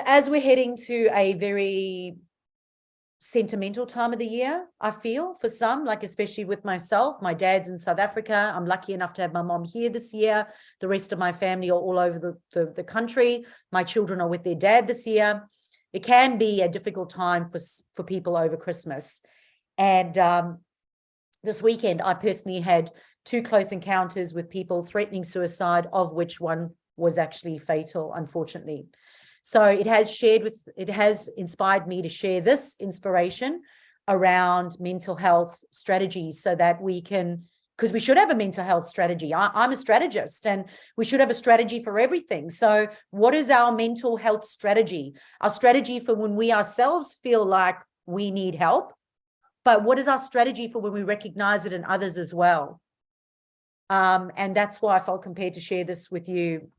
as we're heading to a very sentimental time of the year, I feel, for some, like especially with myself, my dad's in South Africa. I'm lucky enough to have my mom here this year. The rest of my family are all over the country. My children are with their dad this year. It can be a difficult time for people over Christmas. And this weekend, I personally had 2 close encounters with people threatening suicide, of which one was actually fatal, unfortunately. So it has inspired me to share this inspiration around mental health strategies, so that we can, because we should have a mental health strategy. I'm a strategist, and we should have a strategy for everything. So what is our mental health strategy? Our strategy for when we ourselves feel like we need help, but what is our strategy for when we recognize it in others as well? And that's why I felt compelled to share this with you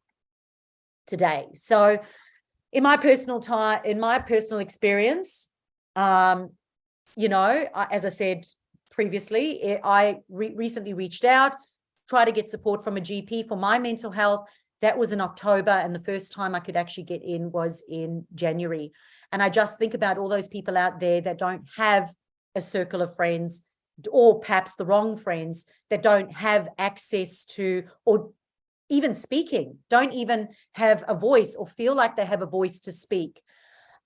today. So in my personal experience, you know, as I said previously, I recently reached out, tried to get support from a GP for my mental health. That was in October, and the first time I could actually get in was in January. And I just think about all those people out there that don't have a circle of friends, or perhaps the wrong friends, that don't have access to, or even speaking, don't even have a voice or feel like they have a voice to speak.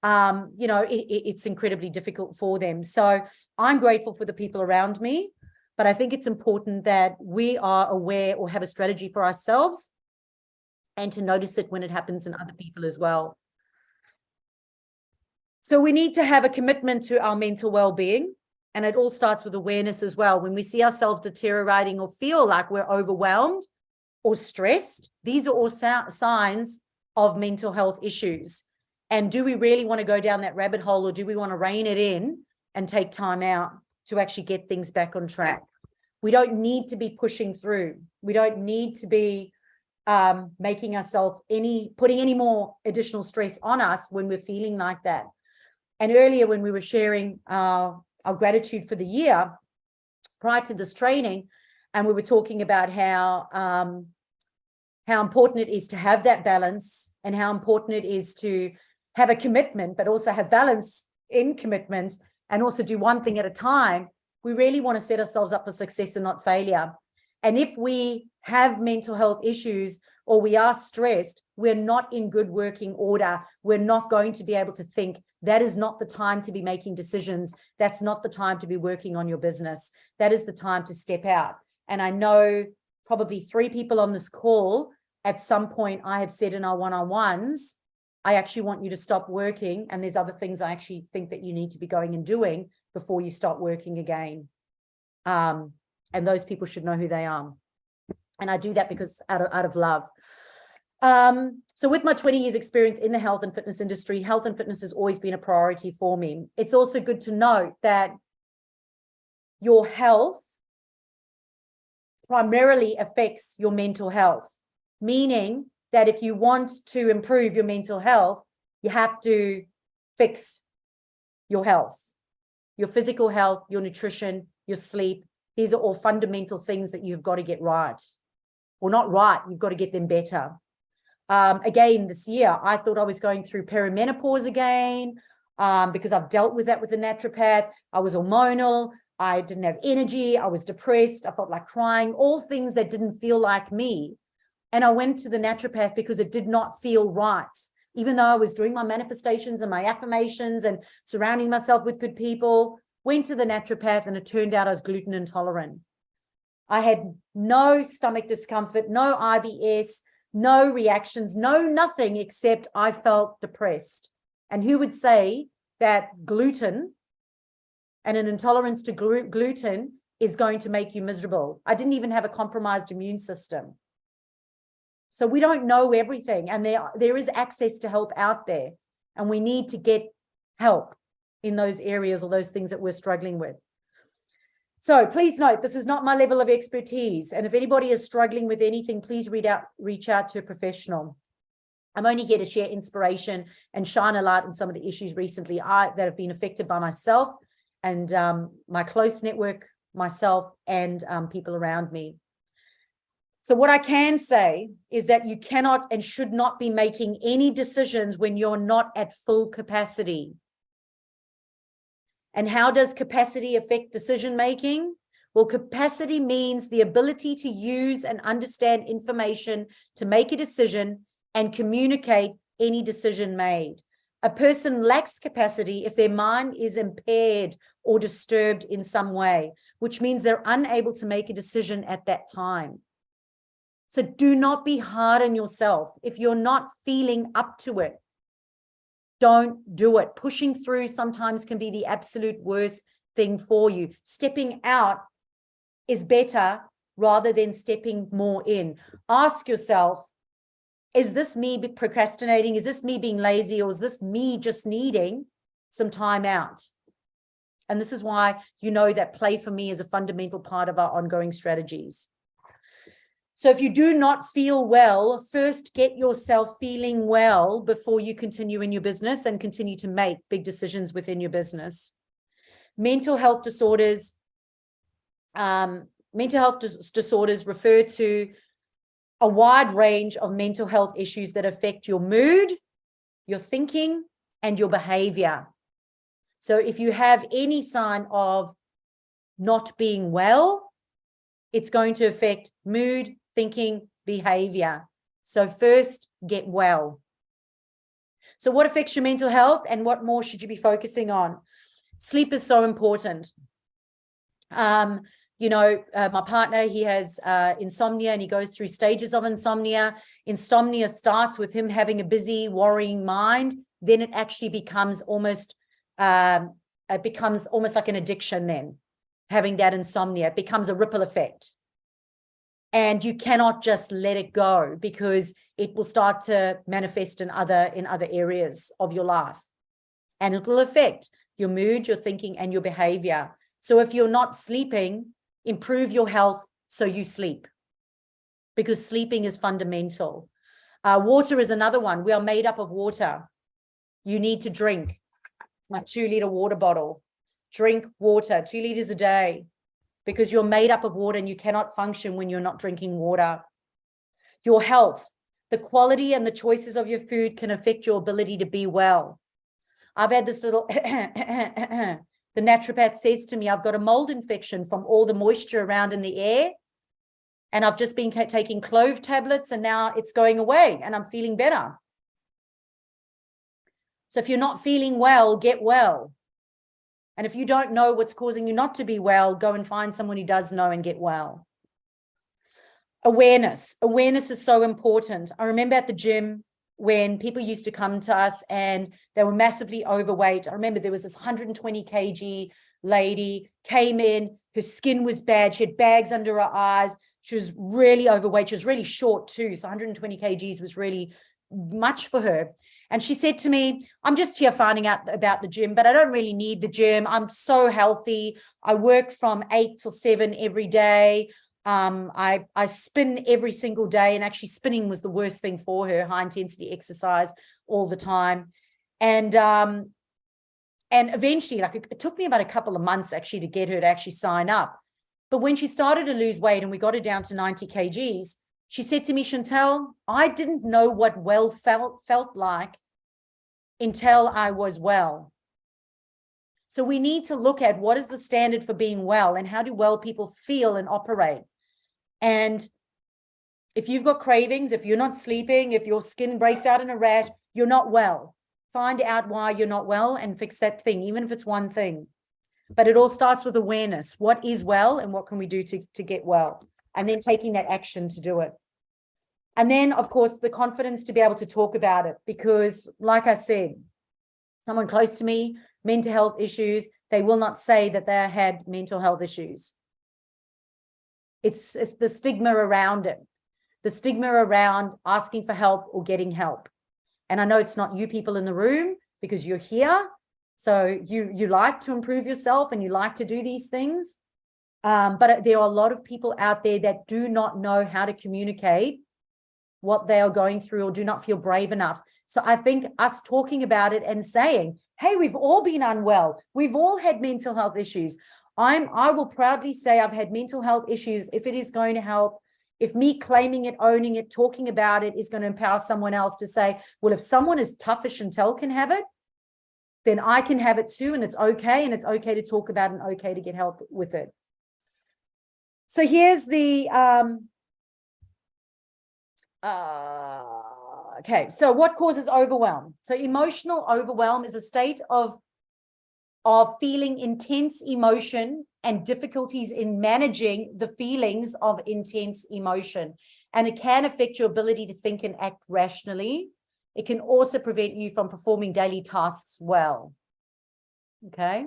You know, it's incredibly difficult for them. So I'm grateful for the people around me, but I think it's important that we are aware or have a strategy for ourselves, and to notice it when it happens in other people as well. So we need to have a commitment to our mental well-being, and it all starts with awareness as well. When we see ourselves deteriorating or feel like we're overwhelmed or stressed, these are all signs of mental health issues. And do we really want to go down that rabbit hole, or do we want to rein it in and take time out to actually get things back on track? We don't need to be pushing through. We don't need to be making ourselves putting any more additional stress on us when we're feeling like that. And earlier, when we were sharing our gratitude for the year prior to this training, and we were talking about how important it is to have that balance, and how important it is to have a commitment, but also have balance in commitment, and also do one thing at a time. We really want to set ourselves up for success and not failure. And if we have mental health issues, or we are stressed, we're not in good working order. We're not going to be able to think. That is not the time to be making decisions. That's not the time to be working on your business. That is the time to step out. And I know probably 3 people on this call, at some point I have said in our one-on-ones, I actually want you to stop working, and there's other things I actually think that you need to be going and doing before you start working again. And those people should know who they are. And I do that because out of love. So with my 20 years experience in the health and fitness industry, health and fitness has always been a priority for me. It's also good to note that your health primarily affects your mental health, meaning that if you want to improve your mental health, you have to fix your health, your physical health, your nutrition, your sleep. These are all fundamental things that you've got to get right. Well, not right, you've got to get them better. Again, this year, I thought I was going through perimenopause again, because I've dealt with that with the naturopath. I was hormonal. I didn't have energy. I was depressed. I felt like crying, all things that didn't feel like me. And I went to the naturopath because it did not feel right. Even though I was doing my manifestations and my affirmations and surrounding myself with good people, went to the naturopath, and it turned out I was gluten intolerant. I had no stomach discomfort, no IBS, no reactions, no nothing, except I felt depressed. And who would say that gluten and an intolerance to gluten is going to make you miserable? I didn't even have a compromised immune system. So we don't know everything, and there is access to help out there, and we need to get help in those areas or those things that we're struggling with. So please note, this is not my level of expertise, and if anybody is struggling with anything, please reach out to a professional. I'm only here to share inspiration and shine a light on some of the issues recently that have been affected by myself and my close network, myself, and people around me. So what I can say is that you cannot and should not be making any decisions when you're not at full capacity. And how does capacity affect decision making? Well, capacity means the ability to use and understand information to make a decision and communicate any decision made. A person lacks capacity if their mind is impaired or disturbed in some way, which means they're unable to make a decision at that time. So do not be hard on yourself. If you're not feeling up to it, don't do it. Pushing through sometimes can be the absolute worst thing for you. Stepping out is better rather than stepping more in. Ask yourself, is this me procrastinating? Is this me being lazy? Or is this me just needing some time out? And this is why you know that play for me is a fundamental part of our ongoing strategies. So if you do not feel well, first get yourself feeling well before you continue in your business and continue to make big decisions within your business. Mental health disorders refer to a wide range of mental health issues that affect your mood, your thinking, and your behavior. So if you have any sign of not being well, it's going to affect mood, thinking, behavior. So first, get well. So what affects your mental health and what more should you be focusing on? Sleep is so important. My partner, he has insomnia and he goes through stages of insomnia. Insomnia starts with him having a busy, worrying mind. Then it actually becomes almost like an addiction then, having that insomnia. It becomes a ripple effect. And you cannot just let it go because it will start to manifest in other areas of your life. And it will affect your mood, your thinking, and your behavior. So if you're not sleeping, improve your health so you sleep, because sleeping is fundamental. Water is another one. We are made up of water. You need to drink. It's my 2-liter water bottle. Drink water, 2 liters a day, because you're made up of water and you cannot function when you're not drinking water. Your health, the quality and the choices of your food can affect your ability to be well. I've had this little, the naturopath says to me, I've got a mold infection from all the moisture around in the air. And I've just been taking clove tablets and now it's going away and I'm feeling better. So if you're not feeling well, get well. And if you don't know what's causing you not to be well, go and find someone who does know and get well. Awareness. Awareness is so important. I remember at the gym when people used to come to us and they were massively overweight. I remember there was this 120 kg lady came in, her skin was bad. She had bags under her eyes. She was really overweight. She was really short too. So 120 kgs was really much for her. And she said to me, I'm just here finding out about the gym, but I don't really need the gym. I'm so healthy. I work from 8 till 7 every day. I spin every single day, and actually spinning was the worst thing for her, high intensity exercise all the time. And eventually, like it took me about a couple of months actually to get her to actually sign up. But when she started to lose weight and we got her down to 90 kgs, she said to me, Chantel, I didn't know what well felt like until I was well. So we need to look at what is the standard for being well and how do well people feel and operate. And if you've got cravings, if you're not sleeping, if your skin breaks out in a rash, you're not well. Find out why you're not well and fix that thing, even if it's one thing. But it all starts with awareness. What is well and what can we do to get well? And then taking that action to do it. And then, of course, the confidence to be able to talk about it. Because, like I said, someone close to me, mental health issues, they will not say that they had mental health issues. It's the stigma around it. The stigma around asking for help or getting help. And I know it's not you people in the room because you're here. So you like to improve yourself and you like to do these things. But there are a lot of people out there that do not know how to communicate what they are going through or do not feel brave enough. So I think us talking about it and saying, hey, we've all been unwell. We've all had mental health issues. I will proudly say I've had mental health issues if it is going to help If me claiming it, owning it, talking about it is going to empower someone else to say, well, if someone as tough as Chantel can have it, then I can have it too. And it's okay. And it's okay to talk about it and okay to get help with it. So here's the, okay. So what causes overwhelm? So emotional overwhelm is a state of feeling intense emotion and difficulties in managing the feelings of intense emotion. And it can affect your ability to think and act rationally. It can also prevent you from performing daily tasks well. Okay.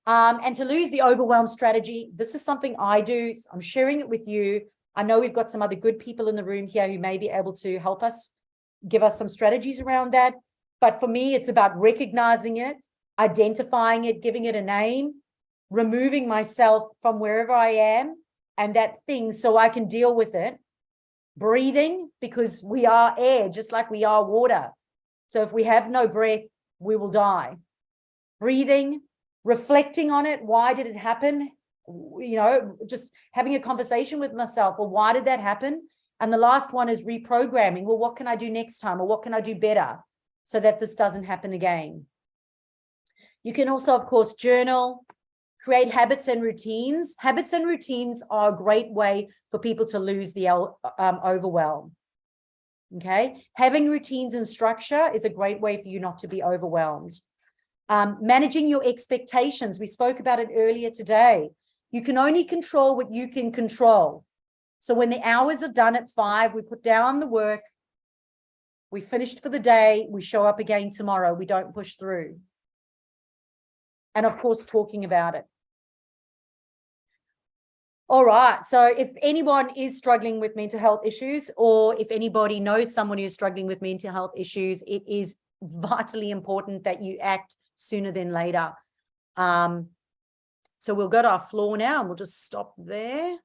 And to lose the overwhelm strategy, this is something I do. I'm sharing it with you. I know we've got some other good people in the room here who may be able to help us, give us some strategies around that. But for me, it's about recognizing it, identifying it, giving it a name, removing myself from wherever I am and that thing so I can deal with it. Breathing, because we are air, just like we are water. So if we have no breath, we will die. Breathing, reflecting on it. Why did it happen? You know, just having a conversation with myself. Well, why did that happen? And the last one is reprogramming. Well, what can I do next time? Or what can I do better so that this doesn't happen again? You can also, of course, journal, create habits and routines. Habits and routines are a great way for people to lose the overwhelm. Okay. Having routines and structure is a great way for you not to be overwhelmed. Managing your expectations. We spoke about it earlier today. You can only control what you can control. So when the hours are done at 5, we put down the work, we finished for the day, we show up again tomorrow, we don't push through. And of course, talking about it. All right. So if anyone is struggling with mental health issues, or if anybody knows someone who's struggling with mental health issues, it is vitally important that you act sooner than later. So we'll go to our floor now and we'll just stop there.